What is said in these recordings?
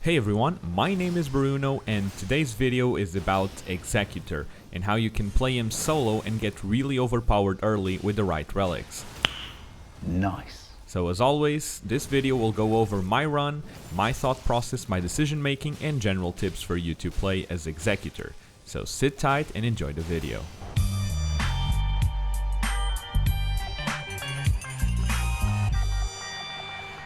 Hey everyone, my name is Bruno and today's video is about Executor and how you can play him solo and get really overpowered early with the right relics. Nice. So as always, this video will go over my run, my thought process, my decision making and general tips for you to play as Executor. So sit tight and enjoy the video.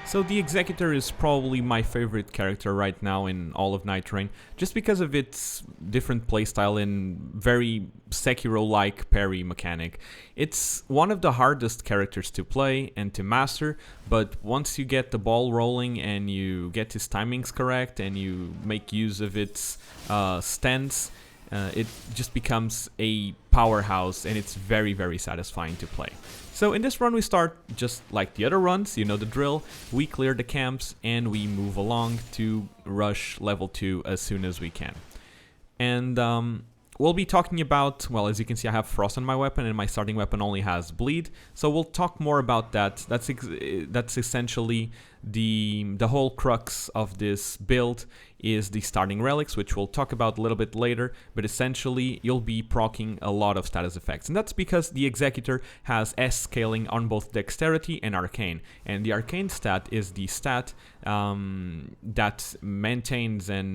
So the Executor is probably my favorite character right now in all of Night Rain, just because of its different playstyle and very Sekiro-like parry mechanic. It's one of the hardest characters to play and to master, but once you get the ball rolling and you get his timings correct and you make use of its stance, it just becomes a powerhouse and it's very, very satisfying to play. So in this run we start just like the other runs, you know the drill. We clear the camps and we move along to rush level 2 as soon as we can. And we'll be talking about, well, as you can see I have frost on my weapon and my starting weapon only has bleed. So we'll talk more about that. That's essentially the whole crux of this build is the starting relics, which we'll talk about a little bit later, but essentially you'll be proccing a lot of status effects, and that's because the Executor has S scaling on both dexterity and arcane, and the arcane stat is the stat that maintains and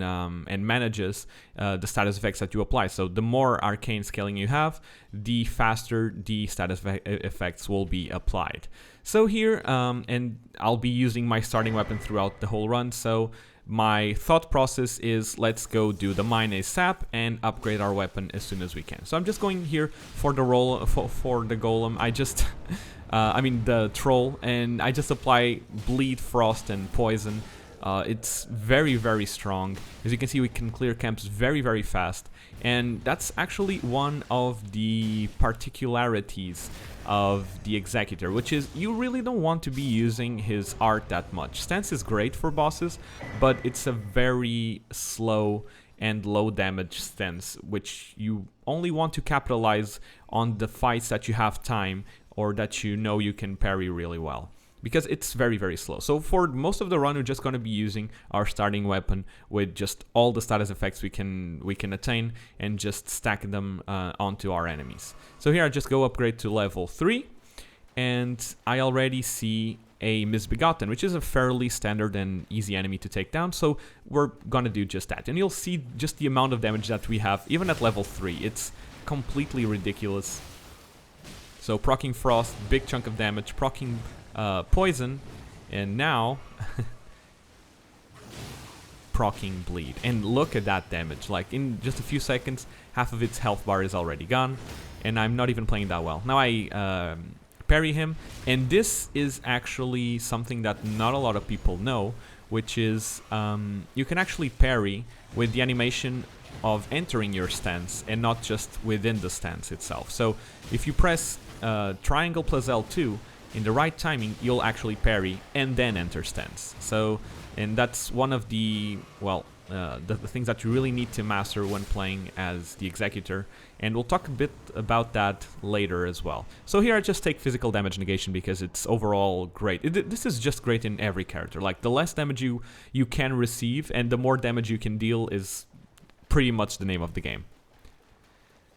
manages the status effects that you apply. So the more arcane scaling you have, the faster the status effects will be applied. So here, and I'll be using my starting weapon throughout the whole run, so my thought process is let's go do the mine ASAP and upgrade our weapon as soon as we can. So I'm just going here for the for the golem. I just, I mean the troll, and I just apply bleed, frost, and poison. It's very, very strong. As you can see, we can clear camps very, very fast, and that's actually one of the particularities of the Executor, which is you really don't want to be using his art that much. Stance is great for bosses, but it's a very slow and low damage stance, which you only want to capitalize on the fights that you have time or that you know you can parry really well, because it's very, very slow. So for most of the run, we're just going to be using our starting weapon with just all the status effects we can attain and just stack them onto our enemies. So here I just go upgrade to level 3, and I already see a Misbegotten, which is a fairly standard and easy enemy to take down, so we're gonna do just that. And you'll see just the amount of damage that we have, even at level 3. It's completely ridiculous. So proccing Frost, big chunk of damage, proccing Poison, and now proccing Bleed. And look at that damage, like in just a few seconds, half of its health bar is already gone, and I'm not even playing that well. Now I parry him, and this is actually something that not a lot of people know, which is you can actually parry with the animation of entering your stance and not just within the stance itself. So if you press triangle plus L2 in the right timing, you'll actually parry and then enter stance. So, and that's one of the, well, the things that you really need to master when playing as the Executor, and we'll talk a bit about that later as well. So here I just take physical damage negation because it's overall great. This is just great in every character. Like the less damage you can receive and the more damage you can deal is pretty much the name of the game.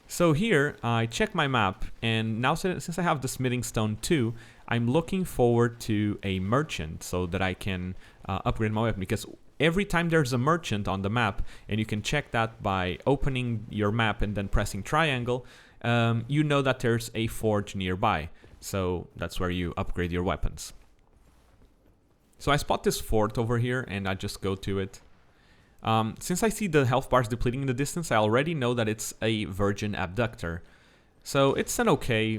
So here I check my map, and now since I have the Smithing Stone 2, I'm looking forward to a merchant so that I can upgrade my weapon, because every time there's a merchant on the map, and you can check that by opening your map and then pressing triangle, you know that there's a forge nearby. So that's where you upgrade your weapons. So I spot this fort over here and I just go to it. Since I see the health bars depleting in the distance, I already know that it's a Virgin Abductor. So it's an okay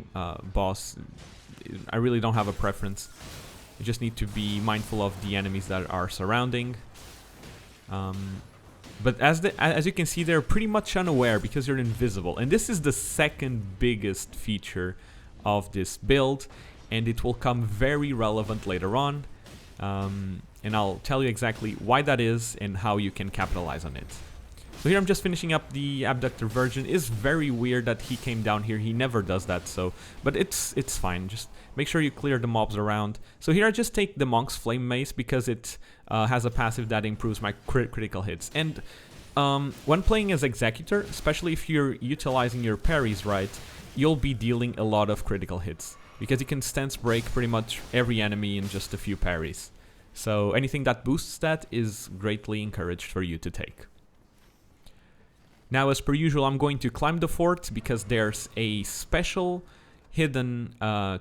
boss. I really don't have a preference. You just need to be mindful of the enemies that are surrounding. But as you can see, they're pretty much unaware because you're invisible. And this is the second biggest feature of this build, and it will come very relevant later on. And I'll tell you exactly why that is and how you can capitalize on it. So here I'm just finishing up the Abductor version. It's very weird that he came down here. He never does that, so... But it's fine. Just make sure you clear the mobs around. So here I just take the Monk's Flame Mace because it has a passive that improves my critical hits. And when playing as Executor, especially if you're utilizing your parries right, you'll be dealing a lot of critical hits. Because you can stance break pretty much every enemy in just a few parries. So anything that boosts that is greatly encouraged for you to take. Now, as per usual, I'm going to climb the fort because there's a special hidden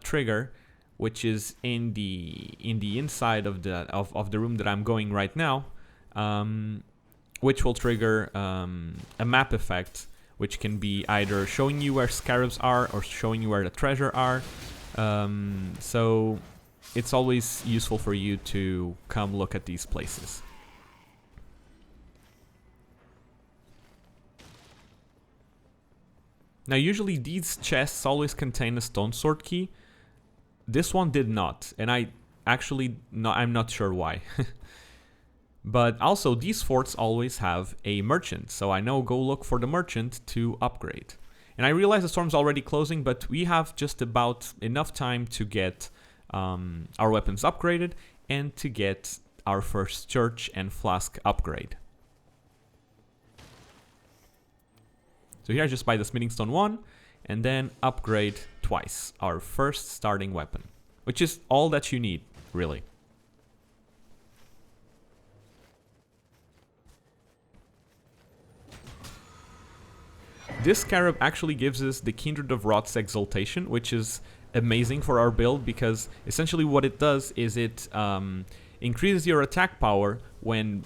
trigger, which is in the inside of the room that I'm going right now, which will trigger a map effect, which can be either showing you where scarabs are or showing you where the treasure are. So it's always useful for you to come look at these places. Now, usually these chests always contain a stone sword key. This one did not, and I'm not sure why. But also, these forts always have a merchant, so I know go look for the merchant to upgrade. And I realize the storm's already closing, but we have just about enough time to get our weapons upgraded and to get our first church and flask upgrade. So here I just buy the Smithing Stone 1 and then upgrade twice our first starting weapon, which is all that you need, really. This scarab actually gives us the Kindred of Rot's Exaltation, which is amazing for our build because essentially what it does is it increases your attack power when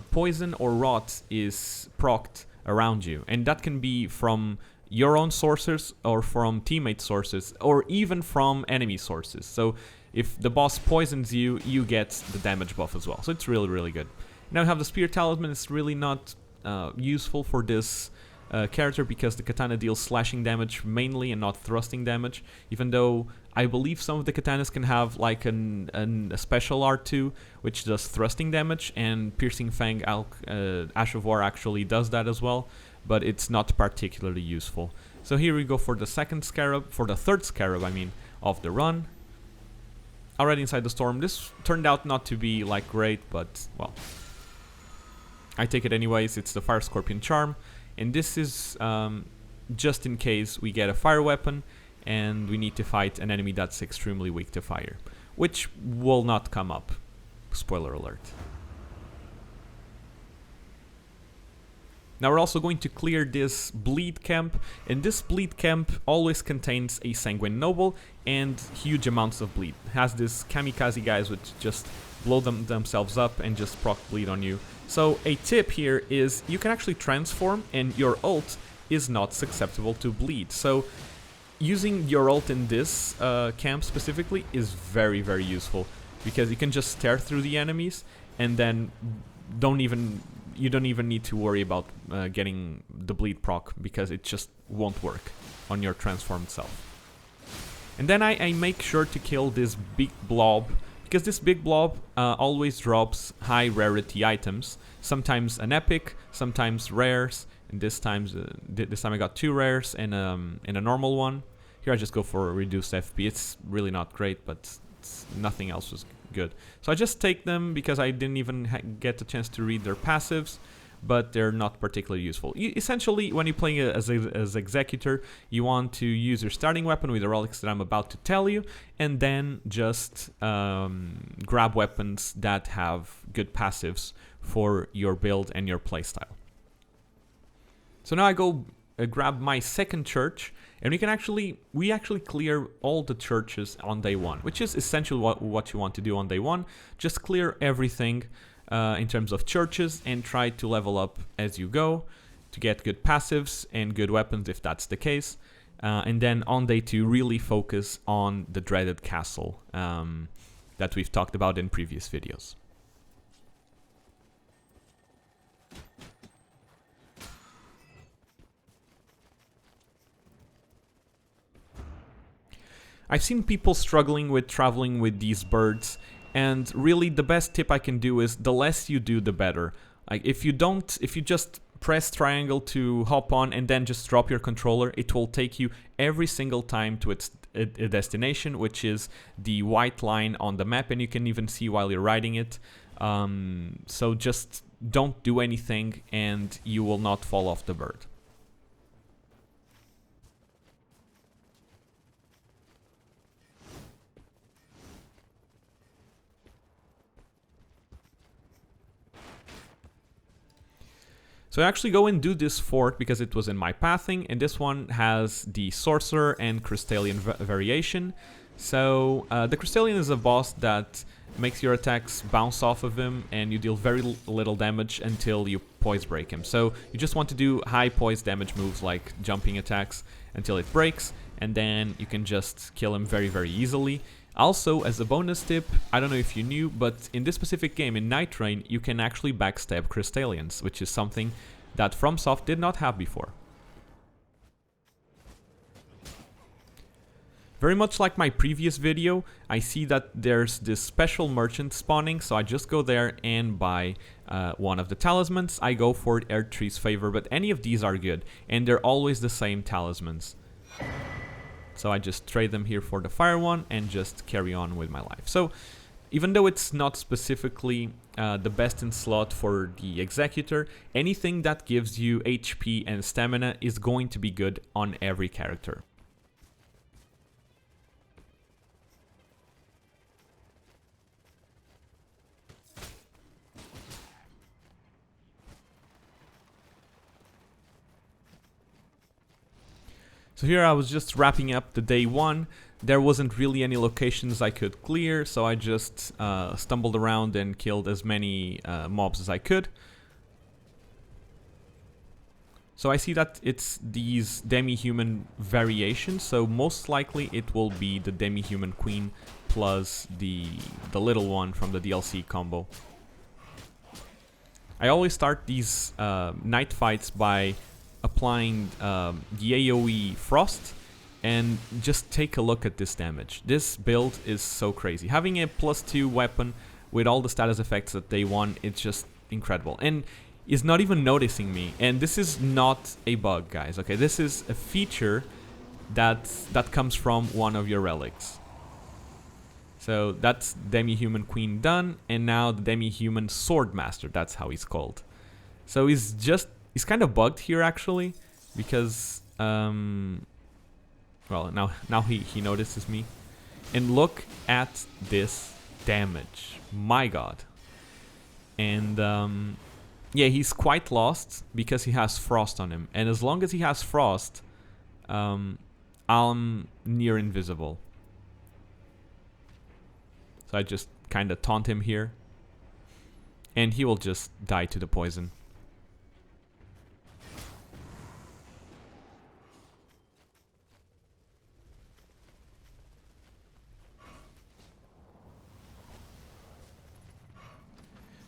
poison or rot is procced around you, and that can be from your own sources or from teammate sources or even from enemy sources. So if the boss poisons you, you get the damage buff as well. So it's really, really good. Now we have the Spear Talisman. It's really not useful for this character because the katana deals slashing damage mainly and not thrusting damage, even though I believe some of the katanas can have like a special R2 which does thrusting damage, and Piercing Fang Ash of War actually does that as well, but it's not particularly useful. So here we go for the third scarab, I mean, of the run. Already inside the storm. This turned out not to be like great, but well, I take it anyways. It's the Fire Scorpion Charm. And this is just in case we get a fire weapon and we need to fight an enemy that's extremely weak to fire, which will not come up. Spoiler alert. Now we're also going to clear this bleed camp, and this bleed camp always contains a Sanguine Noble and huge amounts of bleed. It has this kamikaze guys which just blow themselves up and just proc bleed on you. So a tip here is you can actually transform and your ult is not susceptible to bleed. So using your ult in this camp specifically is very, very useful because you can just tear through the enemies and then you don't even need to worry about getting the bleed proc because it just won't work on your transformed self. And then I make sure to kill this big blob, because this big blob always drops high rarity items, sometimes an epic, sometimes rares, and this time I got 2 rares and a normal one. Here I just go for a reduced FP. It's really not great, but nothing else was good. So I just take them because I didn't even get the chance to read their passives, but they're not particularly useful. Essentially, when you're playing as Executor, you want to use your starting weapon with the relics that I'm about to tell you, and then just grab weapons that have good passives for your build and your playstyle. So now I go grab my second church, and we actually clear all the churches on day 1, which is essentially what you want to do on day 1. Just clear everything in terms of churches and try to level up as you go to get good passives and good weapons if that's the case. And then on day 2, really focus on the dreaded castle that we've talked about in previous videos. I've seen people struggling with traveling with these birds, and really the best tip I can do is the less you do, the better. Like if you just press triangle to hop on, and then just drop your controller. It will take you every single time to its a destination, which is the white line on the map, and you can even see while you're riding it. So just don't do anything and you will not fall off the bird. So I actually go and do this fort because it was in my pathing, and this one has the Sorcerer and Crystallian variation. So the Crystallian is a boss that makes your attacks bounce off of him, and you deal very little damage until you poise break him. So you just want to do high poise damage moves like jumping attacks until it breaks, and then you can just kill him very, very easily. Also, as a bonus tip, I don't know if you knew, but in this specific game, in Night Rain, you can actually backstab Crystallians, which is something that FromSoft did not have before. Very much like my previous video, I see that there's this special merchant spawning, so I just go there and buy one of the talismans. I go for Erdtree's Favor, but any of these are good, and they're always the same talismans. So I just trade them here for the fire one and just carry on with my life. So even though it's not specifically the best in slot for the Executor, anything that gives you HP and stamina is going to be good on every character. So here I was just wrapping up the day one. There wasn't really any locations I could clear, so I just stumbled around and killed as many mobs as I could. So I see that it's these demi-human variations, so most likely it will be the demi-human queen plus the little one from the DLC combo. I always start these night fights by applying the AoE Frost, and just take a look at this damage. This build is so crazy. Having a +2 weapon with all the status effects that they want, it's just incredible. And is not even noticing me. And this is not a bug, guys, okay? This is a feature that comes from one of your relics. So that's Demi-Human Queen done, and now the Demi-Human Swordmaster, that's how he's called. So he's kind of bugged here actually, because well, now he notices me. And look at this damage, my god. And yeah, he's quite lost because he has frost on him, and as long as he has frost, I'm near invisible. So I just kind of taunt him here, and he will just die to the poison.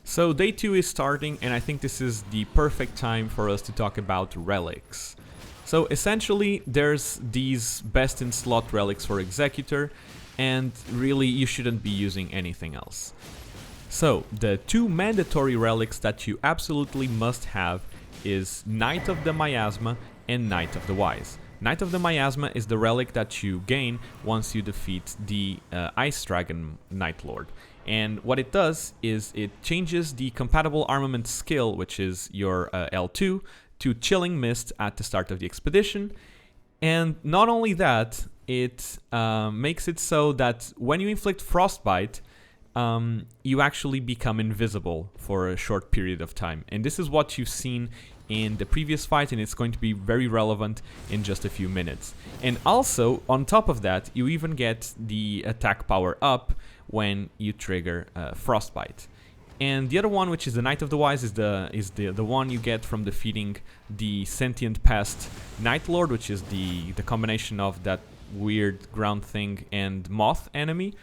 So day 2 is starting, and I think this is the perfect time for us to talk about relics. So essentially there's these best in slot relics for Executor, and really you shouldn't be using anything else. So the 2 mandatory relics that you absolutely must have is Knight of the Miasma and Knight of the Wise. Knight of the Miasma is the relic that you gain once you defeat the Ice Dragon Knight Lord. And what it does is it changes the compatible armament skill, which is your L2, to Chilling Mist at the start of the expedition. And not only that, it makes it so that when you inflict Frostbite, you actually become invisible for a short period of time. And this is what you've seen in the previous fight, and it's going to be very relevant in just a few minutes. And also, on top of that, you even get the attack power up when you trigger Frostbite. And the other one, which is the Knight of the Wise, is the one you get from defeating the Sentient Pest Night Lord, which is the combination of that weird ground thing and moth enemy.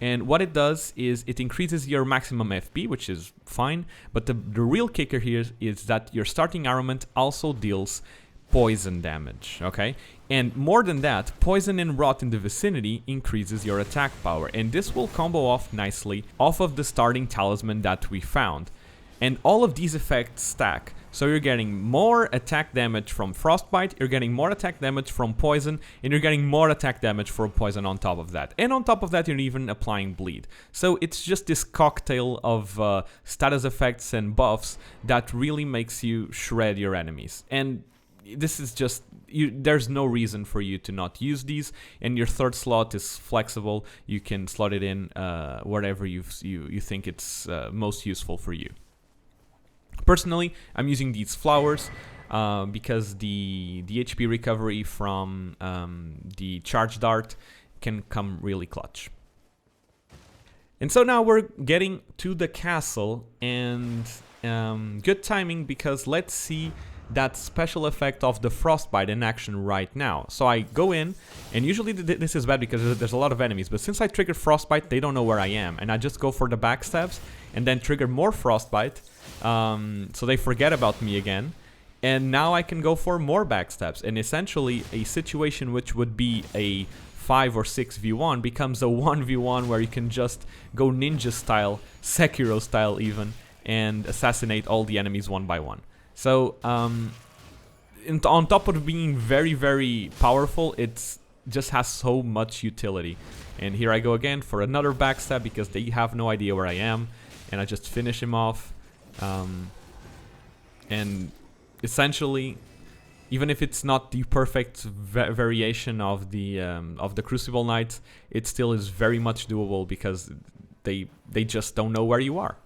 And what it does is it increases your maximum FP, which is fine, but the real kicker here is that your starting armament also deals poison damage, okay? And more than that, poison and rot in the vicinity increases your attack power, and this will combo off nicely off of the starting talisman that we found. And all of these effects stack So you're getting more attack damage from frostbite, you're getting more attack damage from poison, and you're getting more attack damage from poison on top of that. And on top of that, you're even applying bleed. So it's just this cocktail of status effects and buffs that really makes you shred your enemies. And this is just, there's no reason for you to not use these, and your third slot is flexible. You can slot it in wherever you think it's most useful for you. Personally, I'm using these flowers because the HP recovery from the charge dart can come really clutch. And so now we're getting to the castle, and good timing, because let's see that special effect of the frostbite in action right now. So I go in, and usually this is bad because there's a lot of enemies, but since I triggered frostbite, they don't know where I am, and I just go for the backstabs and then trigger more frostbite, so they forget about me again, and now I can go for more backstabs, and essentially a situation which would be a 5 or 6v1 becomes a 1v1 where you can just go ninja style, Sekiro style even, and assassinate all the enemies one by one. So on top of being very, very powerful, it just has so much utility. And here I go again for another backstab because they have no idea where I am, and I just finish him off. And essentially, even if it's not the perfect variation of the Crucible Knight, it still is very much doable because they just don't know where you are.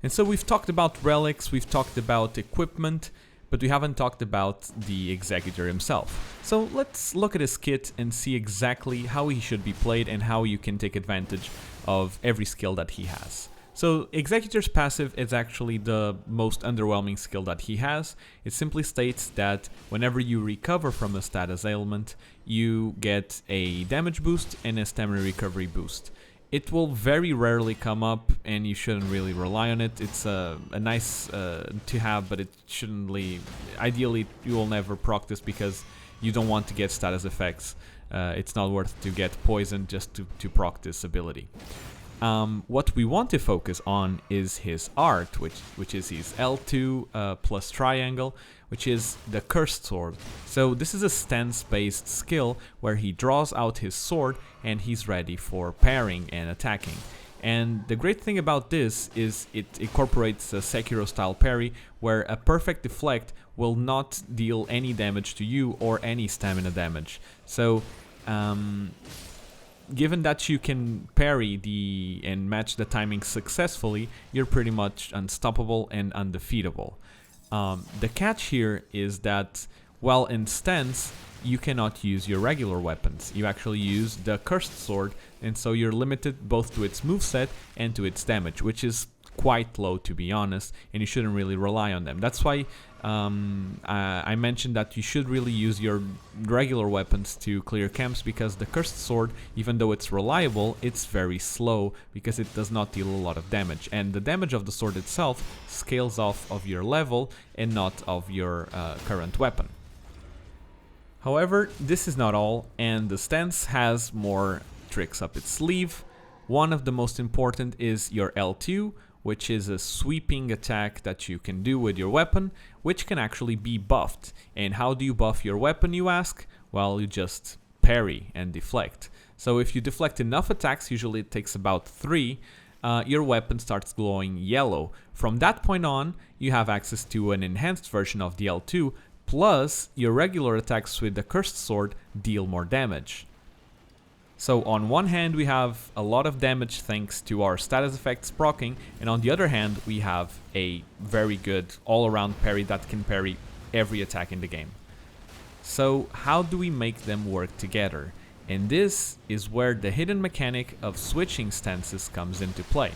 And so we've talked about relics, we've talked about equipment, but we haven't talked about the Executor himself. So let's look at his kit and see exactly how he should be played and how you can take advantage of every skill that he has. So Executor's passive is actually the most underwhelming skill that he has. It simply states that whenever you recover from a status ailment, you get a damage boost and a stamina recovery boost. It will very rarely come up, and you shouldn't really rely on it. It's a nice to have, but it shouldn't really... Ideally, you will never proc this because you don't want to get status effects. It's not worth to get poisoned just to proc this ability. What we want to focus on is his art, which is his L2 plus triangle, which is the Cursed Sword. So this is a stance-based skill where he draws out his sword and he's ready for parrying and attacking. And the great thing about this is it incorporates a Sekiro-style parry where a perfect deflect will not deal any damage to you or any stamina damage. So given that you can parry and match the timing successfully, you're pretty much unstoppable and undefeatable. The catch here is that while in stance, you cannot use your regular weapons. You actually use the Cursed Sword, and so you're limited both to its moveset and to its damage, which is quite low, to be honest, and you shouldn't really rely on them. That's why I mentioned that you should really use your regular weapons to clear camps, because the Cursed Sword, even though it's reliable, it's very slow because it does not deal a lot of damage, and the damage of the sword itself scales off of your level and not of your current weapon. However, this is not all, and the stance has more tricks up its sleeve. One of the most important is your L2, which is a sweeping attack that you can do with your weapon, which can actually be buffed. And how do you buff your weapon, you ask? Well, you just parry and deflect. So if you deflect enough attacks, usually it takes about 3, your weapon starts glowing yellow. From that point on, you have access to an enhanced version of the L2, plus your regular attacks with the Cursed Sword deal more damage. So on one hand we have a lot of damage thanks to our status effects proccing, and on the other hand we have a very good all-around parry that can parry every attack in the game. So how do we make them work together? And this is where the hidden mechanic of switching stances comes into play.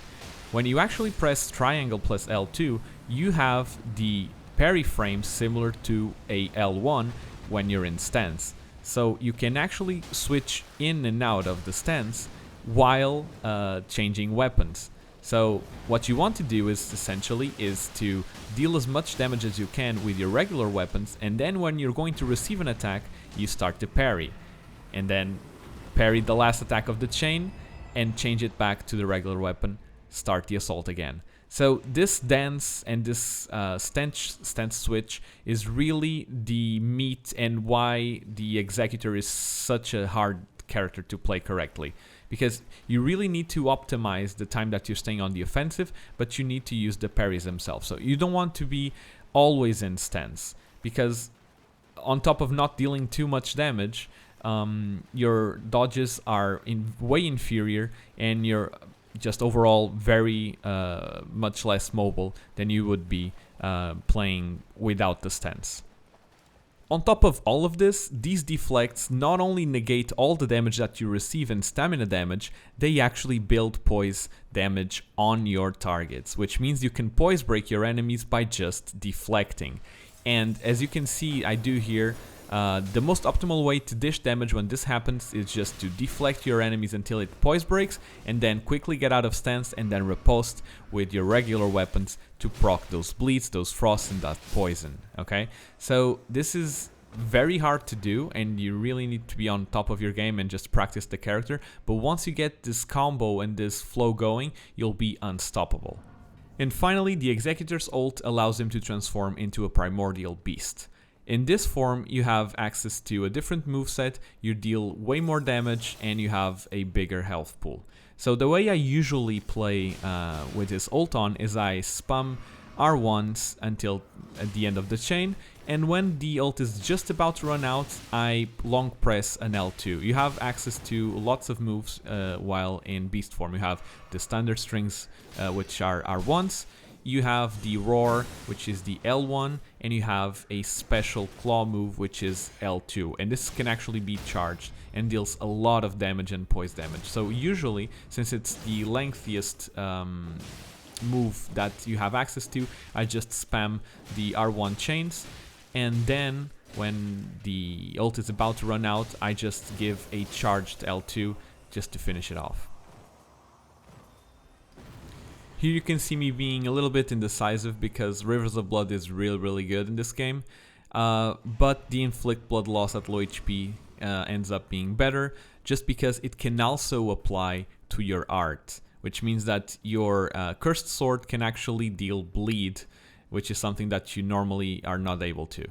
When you actually press triangle plus L2, you have the parry frame similar to a L1 when you're in stance. So you can actually switch in and out of the stance while changing weapons. So what you want to do is essentially is to deal as much damage as you can with your regular weapons, and then when you're going to receive an attack, you start to parry. And then parry the last attack of the chain and change it back to the regular weapon, start the assault again. So this dance and this stance switch is really the meat and why the Executor is such a hard character to play correctly. Because you really need to optimize the time that you're staying on the offensive, but you need to use the parries themselves. So you don't want to be always in stance, because on top of not dealing too much damage, your dodges are way inferior, and you're just overall very much less mobile than you would be playing without the stance. On top of all of this, these deflects not only negate all the damage that you receive in stamina damage, they actually build poise damage on your targets, which means you can poise break your enemies by just deflecting. And as you can see, I do here, the most optimal way to dish damage when this happens is just to deflect your enemies until it poise breaks, and then quickly get out of stance and then riposte with your regular weapons to proc those bleeds, those frosts, and that poison. Okay, so this is very hard to do, and you really need to be on top of your game and just practice the character. But once you get this combo and this flow going, you'll be unstoppable. And finally, the Executor's ult allows him to transform into a primordial beast. In this form, you have access to a different moveset, you deal way more damage, and you have a bigger health pool. So the way I usually play with this ult on is I spam R1s until at the end of the chain, and when the ult is just about to run out, I long press an L2. You have access to lots of moves while in beast form. You have the standard strings, which are R1s. You have the roar, which is the L1, and you have a special claw move, which is L2, and this can actually be charged and deals a lot of damage and poise damage. So usually, since it's the lengthiest move that you have access to, I just spam the R1 chains, and then when the ult is about to run out, I just give a charged L2 just to finish it off. Here you can see me being a little bit indecisive because Rivers of Blood is really good in this game, but the inflict blood loss at low HP ends up being better just because it can also apply to your art, which means that your cursed sword can actually deal bleed, which is something that you normally are not able to.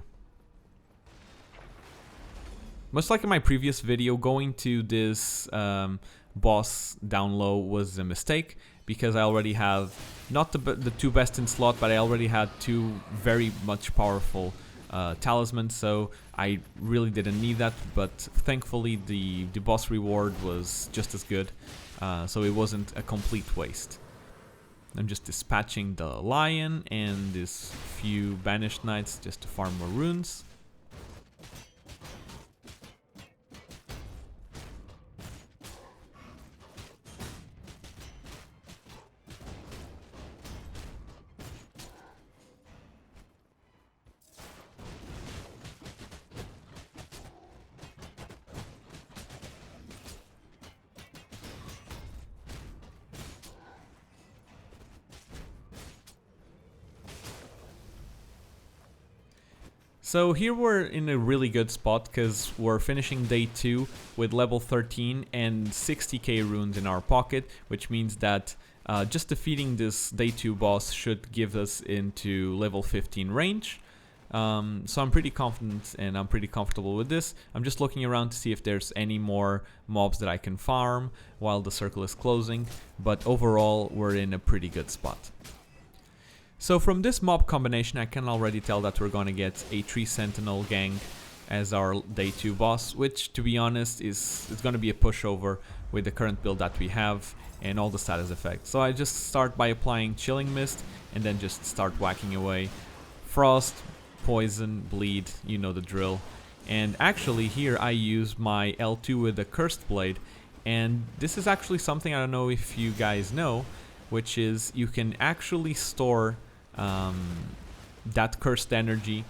Much like in my previous video, going to this boss down low was a mistake, because I already have not the two best in slot, but I already had two very much powerful talismans, so I really didn't need that. But thankfully the boss reward was just as good, so it wasn't a complete waste. I'm just dispatching the lion and this few banished knights just to farm more runes. So here we're in a really good spot because we're finishing day 2 with level 13 and 60k runes in our pocket, which means that just defeating this day 2 boss should give us into level 15 range. So I'm pretty confident and I'm pretty comfortable with this. I'm just looking around to see if there's any more mobs that I can farm while the circle is closing, but overall we're in a pretty good spot. So from this mob combination, I can already tell that we're going to get a 3 Sentinel gang as our day 2 boss, which to be honest it's going to be a pushover with the current build that we have and all the status effects. So I just start by applying Chilling Mist and then just start whacking away. Frost, Poison, Bleed, you know the drill. And actually here I use my L2 with the Cursed Blade, and this is actually something I don't know if you guys know, which is you can actually store that cursed energy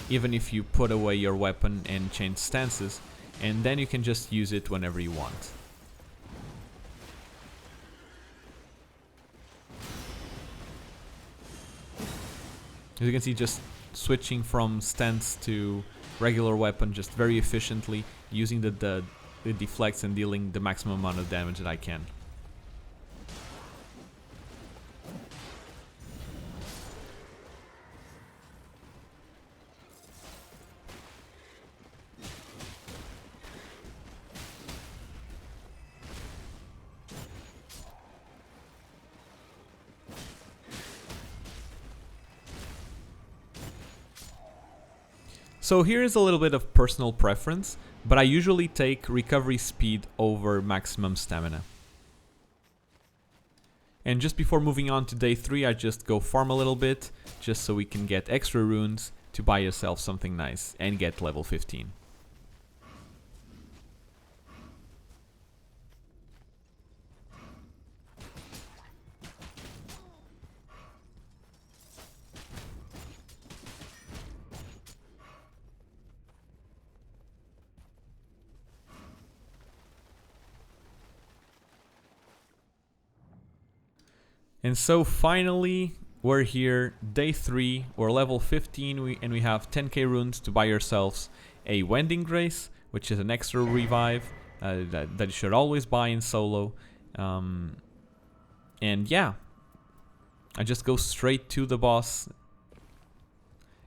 even if you put away your weapon and change stances, and then you can just use it whenever you want. As you can see, just switching from stance to regular weapon just very efficiently, using the deflects and dealing the maximum amount of damage that I can. So here is a little bit of personal preference, but I usually take recovery speed over maximum stamina. And just before moving on to day 3, I just go farm a little bit, just so we can get extra runes to buy yourself something nice and get level 15. And so finally, we're here, day 3, we're level 15, and we have 10k runes to buy yourselves a Wending Grace, which is an extra revive that you should always buy in solo. And yeah, I just go straight to the boss.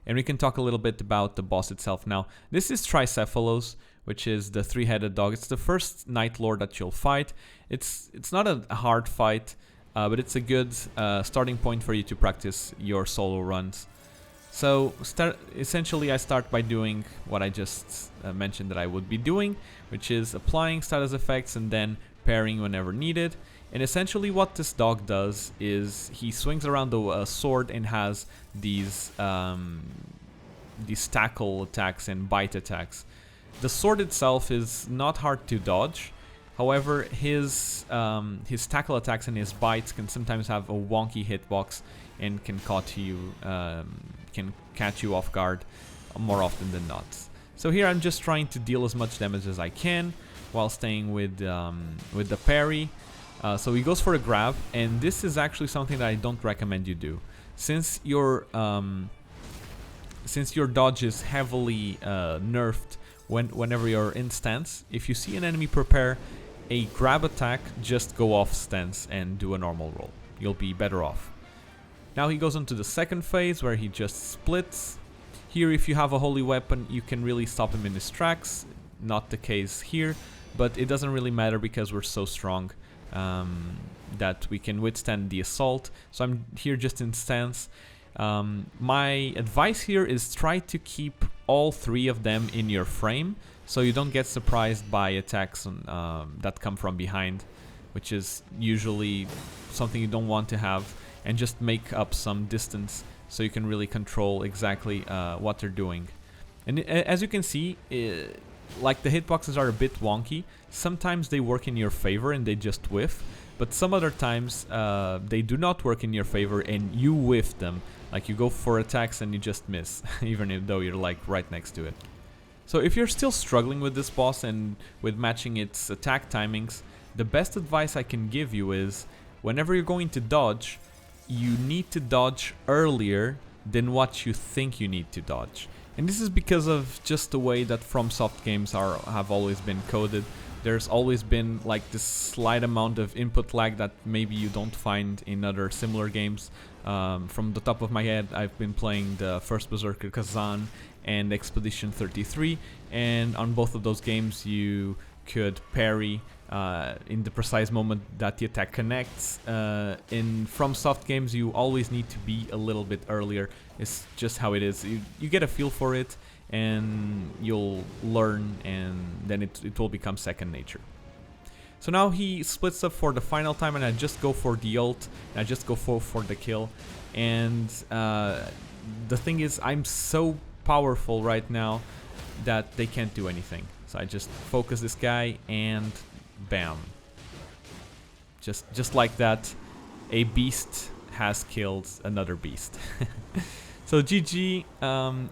And we can talk a little bit about the boss itself now. This is Tricephalos, which is the 3-headed dog. It's the first Night Lord that you'll fight. It's not a hard fight. But it's a good starting point for you to practice your solo runs. So essentially I start by doing what I just mentioned that I would be doing, which is applying status effects and then parrying whenever needed. And essentially what this dog does is he swings around the sword and has these tackle attacks and bite attacks. The sword itself is not hard to dodge. However, his tackle attacks and his bites can sometimes have a wonky hitbox and can catch you off guard more often than not. So here I'm just trying to deal as much damage as I can while staying with the parry. So he goes for a grab, and this is actually something that I don't recommend you do, since your dodge is heavily nerfed whenever you're in stance. If you see an enemy prepare a grab attack, just go off stance and do a normal roll. You'll be better off. Now he goes on to the second phase where he just splits. Here, if you have a holy weapon, you can really stop him in his tracks. Not the case here, but it doesn't really matter because we're so strong that we can withstand the assault. So I'm here just in stance. My advice here is try to keep all 3 of them in your frame, so you don't get surprised by attacks that come from behind, which is usually something you don't want to have, and just make up some distance so you can really control exactly what they're doing. And as you can see, like the hitboxes are a bit wonky. Sometimes they work in your favor and they just whiff, but some other times they do not work in your favor and you whiff them. Like you go for attacks and you just miss, even though you're like right next to it. So if you're still struggling with this boss and with matching its attack timings, the best advice I can give you is whenever you're going to dodge, you need to dodge earlier than what you think you need to dodge. And this is because of just the way that FromSoft games have always been coded. There's always been like this slight amount of input lag that maybe you don't find in other similar games. From the top of my head, I've been playing the first Berserker Kazan and Expedition 33, and on both of those games you could parry in the precise moment that the attack connects. In FromSoft games you always need to be a little bit earlier. It's just how it is. You get a feel for it and you'll learn, and then it will become second nature. So now he splits up for the final time, and I just go for the ult, and I just go for the kill. And the thing is, I'm so powerful right now that they can't do anything. So I just focus this guy and bam. Just like that, a beast has killed another beast. So GG,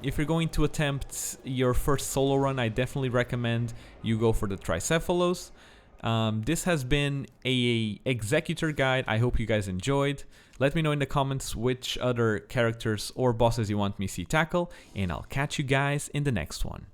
if you're going to attempt your first solo run, I definitely recommend you go for the Tricephalos. This has been a Executor guide. I hope you guys enjoyed. Let me know in the comments which other characters or bosses you want me to see tackle, and I'll catch you guys in the next one.